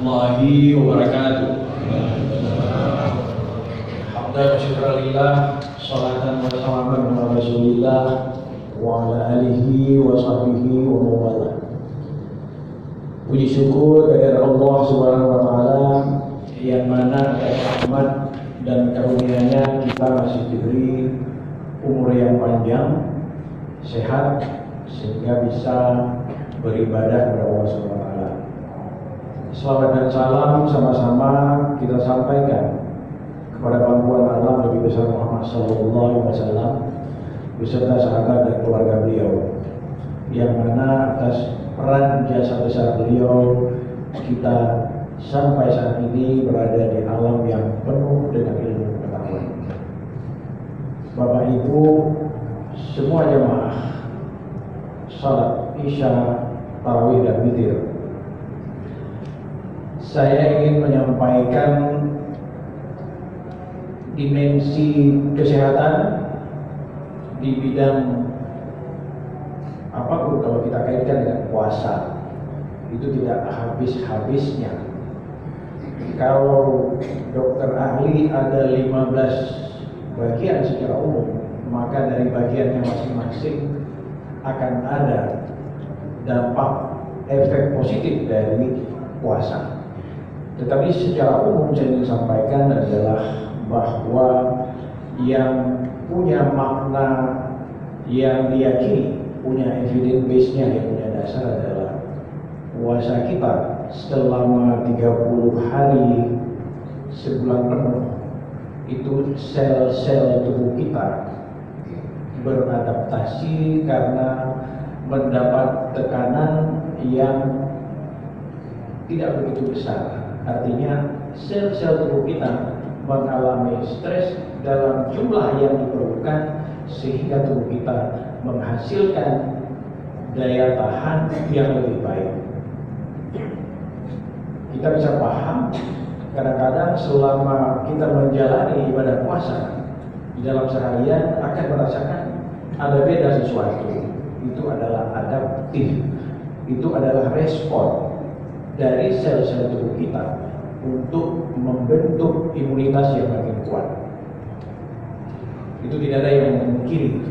warahmatullahi wabarakatuh. Hamdan wa syukran lillah, salatan wa salaman ala Rasulillah wa ala alihi wa sahbihi wa mawala. Puji syukur kepada Allah Subhanahu wa taala yang mana atas rahmat dan karunia-Nya kita masih diberi umur yang panjang, sehat, sehingga bisa beribadah kepada Allah Subhanahu wa taala. Selawat dan salam sama-sama kita sampaikan kepada pangkuan alam Nabi besar Muhammad sallallahu alaihi wasallam beserta sahabat dan keluarga beliau, yang mana atas peran jasa besar beliau kita sampai saat ini berada di alam yang penuh dengan ilmu pengetahuan. Bapak Ibu semua jemaah salat Isya, tarawih dan witir, saya ingin menyampaikan dimensi kesehatan di bidang apapun. Kalau kita kaitkan dengan puasa, itu tidak habis-habisnya. Kalau dokter ahli ada 15 bagian secara umum, maka dari bagiannya masing-masing akan ada dampak efek positif dari puasa. Tetapi secara umum saya ingin sampaikan adalah bahwa yang punya makna yang diyakini, punya evidence base-nya, yang punya dasar adalah puasa kita selama 30 hari sebulan penuh, itu sel-sel tubuh kita beradaptasi karena mendapat tekanan yang tidak begitu besar. Artinya sel-sel tubuh kita mengalami stres dalam jumlah yang diperlukan sehingga tubuh kita menghasilkan daya tahan yang lebih baik. Kita bisa paham kadang-kadang selama kita menjalani ibadah puasa di dalam seharian akan merasakan ada beda sesuatu. Itu adalah adaptif, itu adalah respon dari sel-sel tubuh kita untuk membentuk imunitas yang makin kuat. Itu tidak ada yang memungkiri.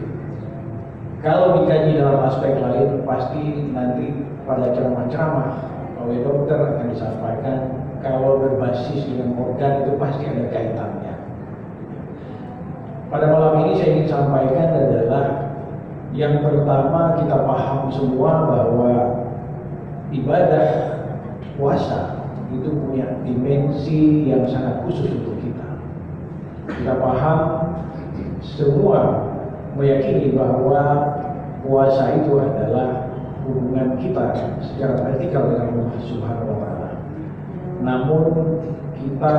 Kalau dikaji dalam aspek lain, pasti nanti pada ceramah-ceramah oleh dokter akan disampaikan kalau berbasis dengan organ itu pasti ada kaitannya. Pada malam ini saya ingin sampaikan adalah yang pertama, kita paham semua bahwa ibadah puasa itu punya dimensi yang sangat khusus untuk kita. Kita paham semua meyakini bahwa puasa itu adalah hubungan kita secara vertikal dengan Allah Subhanahu wa taala. Namun kita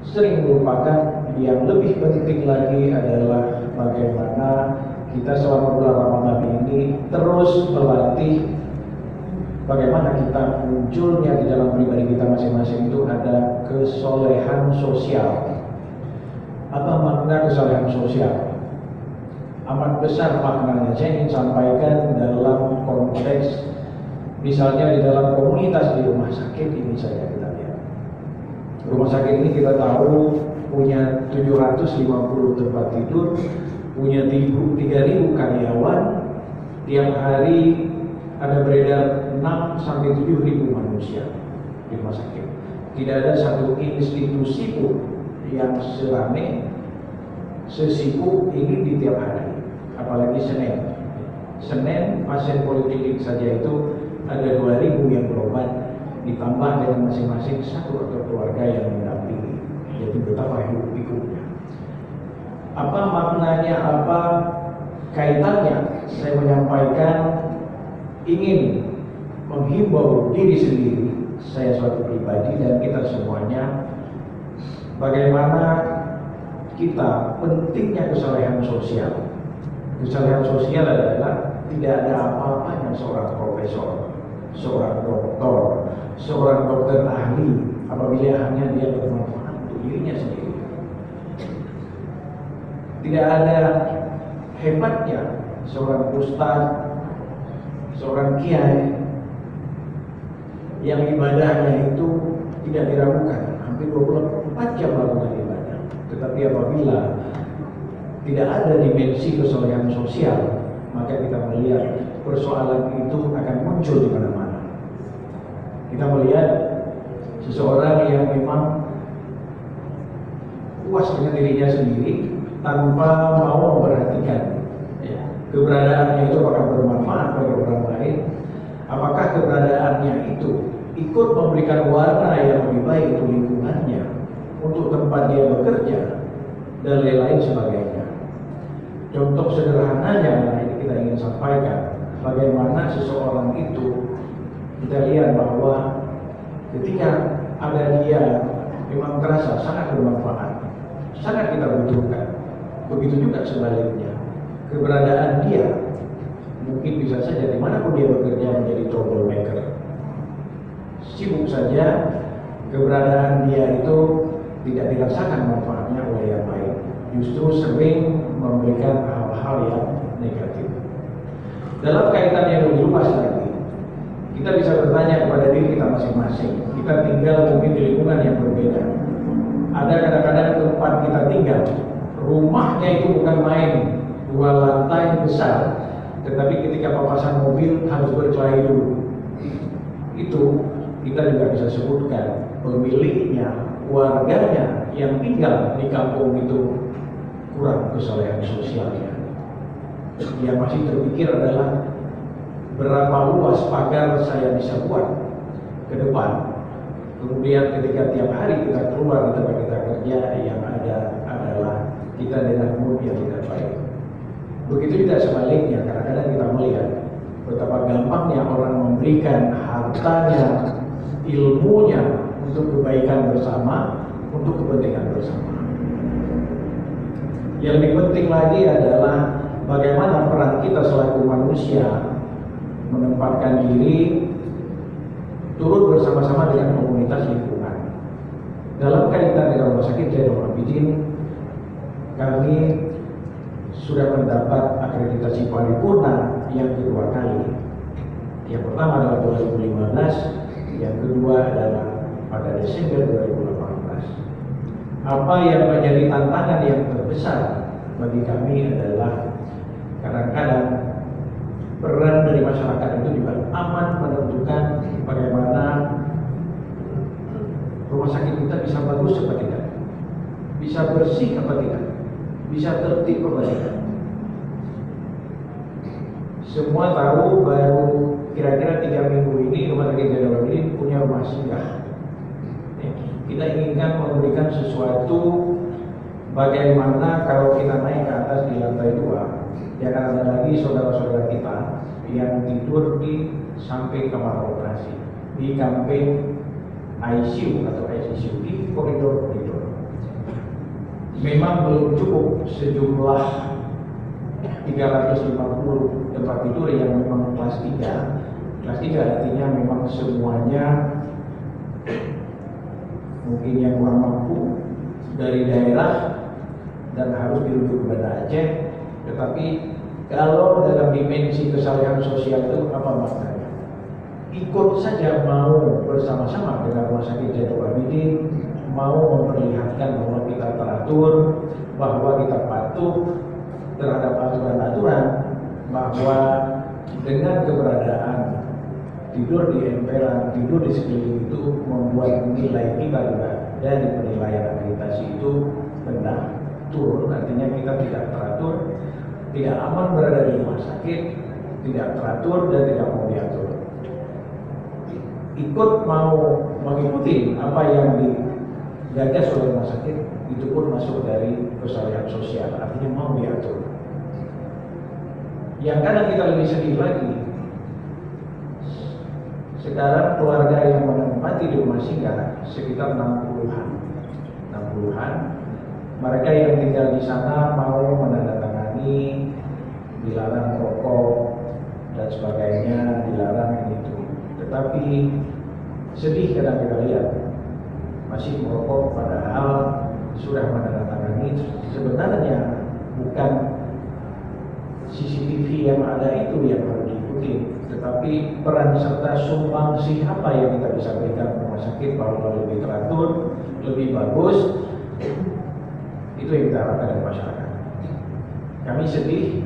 sering melupakan yang lebih penting lagi adalah bagaimana kita selama bulan Ramadan ini terus melatih bagaimana kita munculnya di dalam pribadi kita masing-masing itu ada kesolehan sosial. Apa makna kesolehan sosial? Amat besar maknanya. Saya ingin sampaikan dalam konteks misalnya di dalam komunitas di rumah sakit ini saja kita lihat. Rumah sakit ini kita tahu punya 750 tempat tidur, punya 3.000 karyawan, tiap hari ada beredar 6 sampai 7.000 manusia di rumah sakit. Tidak ada satu institusi pun yang serame, sesibuk ini di tiap hari. Apalagi Senin pasien poliklinik saja itu ada 2.000 yang berobat, ditambah dengan masing-masing satu atau keluarga yang mendampingi. Jadi betapa hidup-hidupnya. Apa maknanya, apa kaitannya? Saya menyampaikan ingin menghimbau diri sendiri, saya suatu pribadi dan kita semuanya, bagaimana kita pentingnya kesolehan sosial. Kesolehan sosial adalah tidak ada apa-apanya seorang profesor, seorang doktor, seorang dokter ahli apabila hanya dia bermanfaat untuk dirinya sendiri. Tidak ada hebatnya seorang ustaz, seorang kiai yang ibadahnya itu tidak diragukan, hampir 24 jam melakukan ibadah. Tetapi apabila tidak ada dimensi kesolehan sosial, maka kita melihat persoalan itu akan muncul di mana-mana. Kita melihat seseorang yang memang puas dengan dirinya sendiri tanpa mau memperhatikan keberadaannya itu apakah bermanfaat bagi orang lain, apakah keberadaannya itu ikut memberikan warna yang lebih baik untuk lingkungannya, untuk tempat dia bekerja, dan lain-lain sebagainya. Contoh sederhananya yang kita ingin sampaikan, bagaimana seseorang itu kita lihat bahwa ketika ada dia memang terasa sangat bermanfaat, sangat kita butuhkan. Begitu juga sebaliknya, keberadaan dia mungkin bisa saja dimanapun dia bekerja menjadi troublemaker. Sibuk saja, keberadaan dia itu tidak dirasakan manfaatnya oleh yang lain, justru sering memberikan hal-hal yang negatif. Dalam kaitan yang lebih luas lagi, kita bisa bertanya kepada diri kita masing-masing. Kita tinggal mungkin di lingkungan yang berbeda. Ada kadang-kadang tempat kita tinggal, rumahnya itu bukan main 2 lantai besar, tetapi ketika papasan mobil harus berkelahi dulu. Itu kita juga bisa sebutkan pemiliknya, warganya yang tinggal di kampung itu kurang kesolehan sosialnya. Yang masih terpikir adalah berapa luas pagar saya bisa buat ke depan. Kemudian ketika tiap hari kita keluar di tempat kita kerja, yang ada adalah kita dengan mood yang tidak baik. Begitu juga sebaliknya, kadang-kadang kita melihat betapa gampangnya orang memberikan hartanya, ilmunya untuk kebaikan bersama, untuk kepentingan bersama. Yang lebih penting lagi adalah bagaimana peran kita selaku manusia menempatkan diri turut bersama-sama dengan komunitas lingkungan. Dalam kaitan dengan Rumah Sakit Zainul Abidin, kami sudah mendapat akreditasi paripurna yang kedua kali. Yang pertama adalah 2015, yang kedua adalah pada Desember 2018. Apa yang menjadi tantangan yang terbesar bagi kami adalah kadang-kadang peran dari masyarakat itu juga aman menentukan bagaimana rumah sakit kita bisa bagus apa tidak, bisa bersih apa tidak, bisa tertib apa tidak. Semua tahu baru kira-kira 3 minggu ini Rumah Sakit Zainul Abidin punya rumah singgah. Kita inginkan memberikan sesuatu, bagaimana kalau kita naik ke atas di lantai 2, ya akan ada lagi saudara-saudara kita yang tidur di samping kamar operasi, di samping ICU atau ICU, di koridor-koridor. Memang belum cukup sejumlah 350 tempat tidur yang memang kelas 3. Kelas 3 artinya memang semuanya mungkin yang kurang mampu dari daerah dan harus dirujuk ke Banda Aceh. Tetapi kalau dalam dimensi kesalahan sosial itu apa maknanya? Ikut saja mau bersama-sama dengan Rumah Sakit Zainul Abidin, mau memperlihatkan bahwa kita teratur, bahwa kita patuh terhadap aturan-aturan, bahwa dengan keberadaan tidur di emperan, tidur di sekeliling itu membuat nilai kita juga dari penilaian akreditasi itu rendah, turun. Artinya kita tidak teratur, tidak aman berada di rumah sakit, tidak teratur dan tidak mau diatur. Ikut mau mengikuti apa yang digagas oleh rumah sakit, itu pun masuk dari kesalahan sosial, artinya mau diatur. Yang kadang kita lebih sedih lagi, sekarang keluarga yang menempati di rumah singgah sekitar 60-an. Mereka yang tinggal di sana mau menandatangani dilarang rokok dan sebagainya, dilarang itu. Tetapi sedih kadang kita lihat masih merokok, padahal sudah menandatangani. Sebenarnya bukan CCTV yang ada itu yang harus diikuti, rutin, tetapi peran serta sumbangsi apa yang kita bisa berikan ke rumah sakit bahwa lebih teratur, lebih bagus, itu yang kita harapkan dari masyarakat. Kami sedih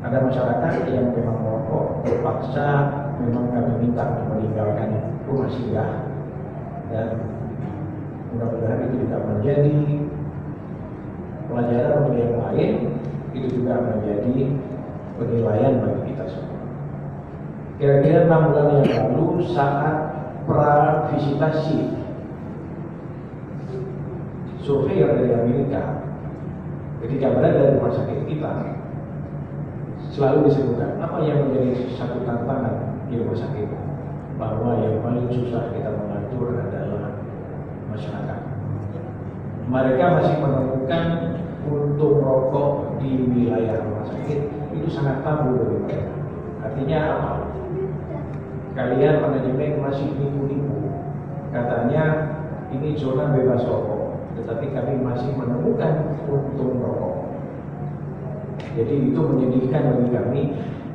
ada masyarakat yang memang merokok terpaksa, memang kami minta meninggalkan rumah singgah, dan mudah-mudahan itu juga menjadi pelajaran bagi yang lain, itu juga menjadi penilaian bagi kita semua. Kira-kira 6 bulan yang lalu saat pravisitasi surveyor dari Amerika, ketika berada di rumah sakit kita, selalu disebutkan apa yang menjadi satu tantangan di rumah sakit, bahwa yang paling susah kita mengatur adalah masyarakat. Mereka masih menemukan untuk merokok di wilayah rumah sakit itu sangat tabu bagi mereka. Artinya apa? Kalian manajemen masih nipu-nipu. Katanya ini zona bebas rokok, tetapi kami masih menemukan puntung rokok. Jadi itu menyedihkan bagi kami.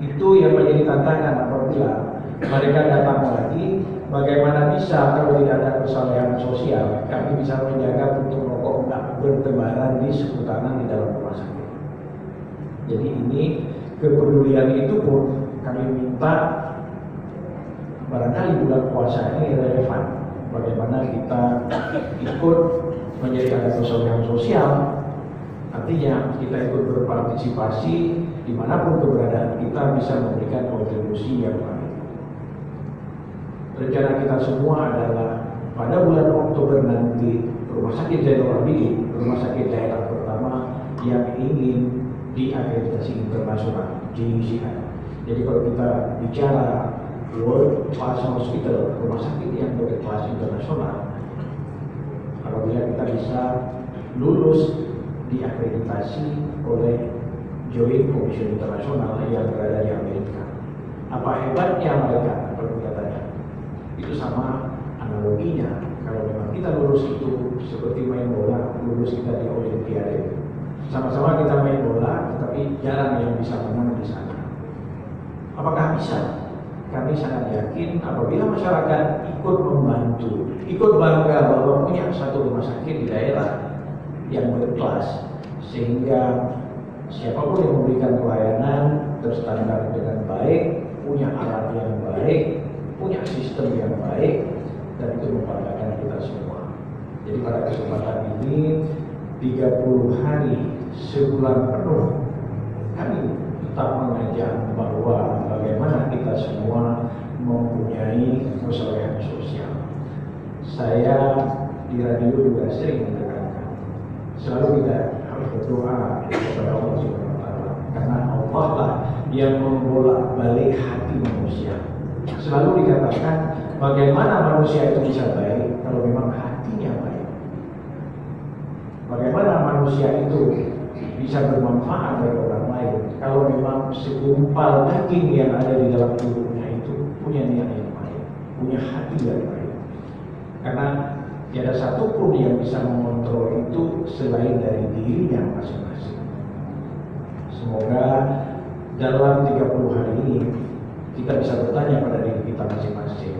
Itu yang menjadi tantangan apabila mereka datang lagi. Bagaimana bisa kalau tidak ada kesalahan sosial, kami bisa menjaga puntung rokok tidak bertebaran di seputaran di dalam rumah sakit. Jadi ini kepedulian itu pun kami minta, barangkali bulan puasa ini relevan. Bagaimana kita ikut menjadi ada kesalahan sosial, artinya kita ikut berpartisipasi dimanapun keberadaan kita bisa memberikan kontribusi yang baik. Rencana kita semua adalah pada bulan Oktober nanti Rumah Sakit Zainul Abidin, rumah sakit daerah pertama yang ingin diakreditasi internasional, JCI. Jadi kalau kita bicara World Class Hospital, rumah sakit yang berkelas internasional, apabila kita bisa lulus diakreditasi oleh Joint Commission Internasional yang berada di Amerika. Apa hebatnya mereka kalau kita tanya? Itu sama analoginya, kalau memang kita lulus itu seperti main bola, lulus kita di Olimpiade. Sama-sama kita main bola, tetapi jarang yang bisa menang di sana. Apakah bisa? Kami sangat yakin apabila masyarakat ikut membantu, ikut bangga bahwa punya satu rumah sakit di daerah yang berkelas, sehingga siapapun yang memberikan pelayanan terstandar dengan baik, punya alat yang baik, punya sistem yang baik, dan itu membanggakan kita semua. Jadi pada kesempatan ini 30 hari sebulan penuh kami tetap mengajak bahwa bagaimana kita semua mempunyai kesolehan sosial. Saya di radio juga sering menekankan, selalu kita harus berdoa kepada Allah Subhanahu wa Ta'ala, karena Allah lah yang membolak-balik hati manusia. Selalu dikatakan bagaimana manusia itu bisa baik kalau memang hatinya baik. Bagaimana manusia itu bisa bermanfaat bagi orang lain kalau memang segumpal daging yang ada di dalam tubuhnya itu punya niat yang baik, punya hati yang baik. Karena tidak ada satupun yang bisa mengontrol itu selain dari dirinya masing-masing. Semoga dalam 30 hari ini kita bisa bertanya pada diri kita masing-masing,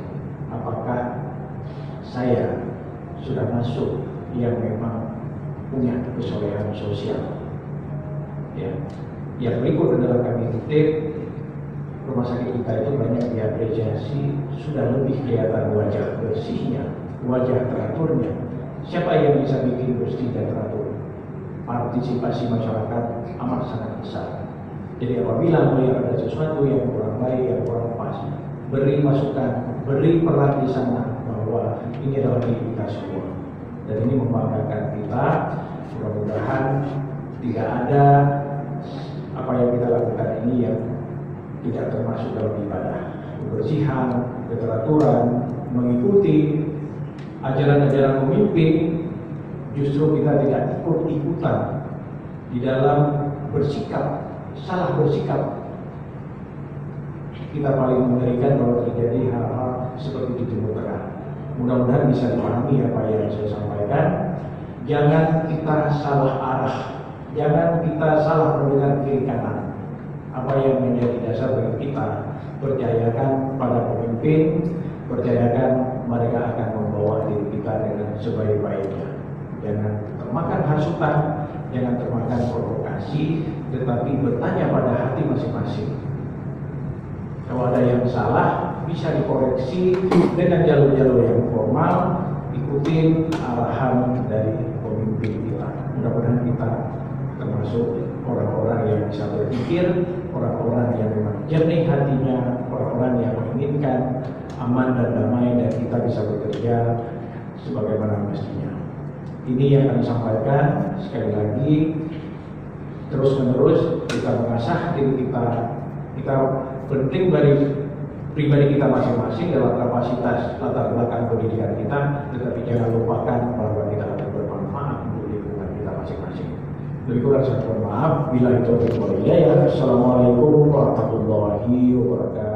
apakah saya sudah masuk yang memang punya kesolehan sosial. Ya. Yang berikut adalah kami titip, rumah sakit kita itu banyak diapresiasi, sudah lebih kelihatan wajah bersihnya, wajah teraturnya. Siapa yang bisa bikin bersih dan teratur? Partisipasi masyarakat amat sangat besar. Jadi apabila melihat ada sesuatu yang kurang baik, yang kurang pas, beri masukan, beri peran di sana bahwa ini adalah milik kita semua. Dan ini membanggakan kita. Mudah-mudahan tidak ada apa yang kita lakukan ini yang tidak termasuk dalam ibadah. Kebersihan, keteraturan, mengikuti ajaran-ajaran pemimpin, justru kita tidak ikut-ikutan di dalam bersikap, salah bersikap. Kita paling mengerikan kalau terjadi hal-hal seperti di Timur Tengah. Mudah-mudahan bisa dipahami apa yang saya sampaikan. Jangan kita salah arah, jangan kita salah mendengar kiri kanan. apa yang menjadi dasar bagi kita, percayakan pada pemimpin, percayakan mereka akan membawa diri kita dengan sebaik-baiknya. Jangan termakan hasutan, jangan termakan provokasi, tetapi bertanya pada hati masing-masing. Kalau ada yang salah, bisa dikoreksi dengan jalur-jalur yang formal, ikutin arahan dari pemimpin kita. Mudah-mudahan kita termasuk orang-orang yang bisa berpikir, orang-orang yang memang jernih hatinya, orang-orang yang menginginkan aman dan damai, dan kita bisa bekerja sebagaimana mestinya. Ini yang kami sampaikan. Sekali lagi, terus-menerus kita mengasah diri kita. Kita penting dari pribadi kita masing-masing dalam kapasitas latar belakang pendidikan kita, tetapi jangan lupakan bahwa kita akan bermanfaat untuk lingkungan kita masing-masing. Lebih kurang saya mohon maaf. Bila itu berhidayah. Assalamualaikum warahmatullahi wabarakatuh.